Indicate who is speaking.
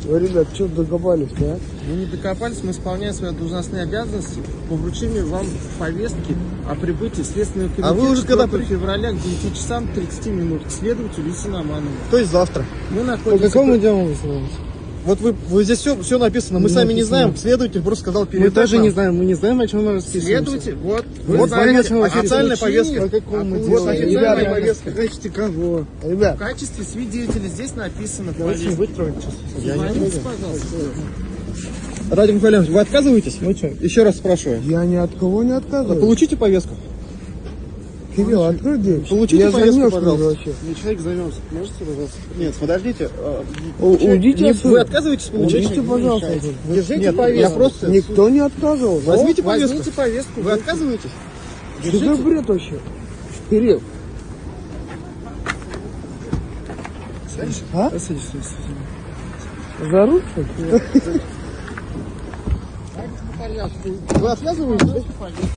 Speaker 1: Ребят, что докопались, да?
Speaker 2: Мы не докопались, мы исполняем свои должностные обязанности по вручению вам повестки о прибытии Следственного комитета.
Speaker 3: А вы уже когда
Speaker 2: 4 февраля к 9 часам 30 минут к следователю Исиноманову.
Speaker 3: То есть завтра.
Speaker 2: Мы
Speaker 1: По
Speaker 2: находимся...
Speaker 1: какому делу вы знаете?
Speaker 3: Вот вы здесь все написано, мы сами не знаем, следователь просто сказал
Speaker 1: Мы
Speaker 3: передать
Speaker 1: тоже
Speaker 3: нам.
Speaker 1: не знаем, мы не знаем, о чем мы расписываемся.
Speaker 2: Следователь, вот.
Speaker 3: Вот
Speaker 1: знаете,
Speaker 3: смотрите,
Speaker 1: о чем
Speaker 3: официальная повестка.
Speaker 1: По какому
Speaker 2: Вот
Speaker 1: делу?
Speaker 2: официальная
Speaker 1: Ребята,
Speaker 3: повестка.
Speaker 1: Хотите кого?
Speaker 2: В
Speaker 1: Ребят,
Speaker 2: качестве свидетеля здесь написано
Speaker 1: давайте не
Speaker 2: повестка.
Speaker 1: будь трогать.
Speaker 2: Звоните, пожалуйста.
Speaker 3: Радик Михайлович, вы отказываетесь?
Speaker 1: Ну что?
Speaker 3: Еще раз спрашиваю.
Speaker 1: Я ни от кого не отказываюсь.
Speaker 3: Получите повестку?
Speaker 1: Кирилл, открой дверь.
Speaker 3: Получите
Speaker 1: я
Speaker 3: повестку,
Speaker 1: замёрз
Speaker 3: пожалуйста.
Speaker 1: вообще.
Speaker 2: Мне человек займется. Можете, пожалуйста?
Speaker 3: Нет, подождите.
Speaker 1: Уйдите отсюда.
Speaker 3: Вы отказываетесь получить?
Speaker 1: Уйдите, пожалуйста.
Speaker 2: Держите
Speaker 3: Нет,
Speaker 2: повестку.
Speaker 3: я просто...
Speaker 1: Никто не отказывался.
Speaker 3: Возьмите повестку.
Speaker 2: Возьмите повестку.
Speaker 3: Вы отказываетесь?
Speaker 1: Что за бред вообще? Кирилл. А? За руль, что ли?
Speaker 3: Вы отказываетесь?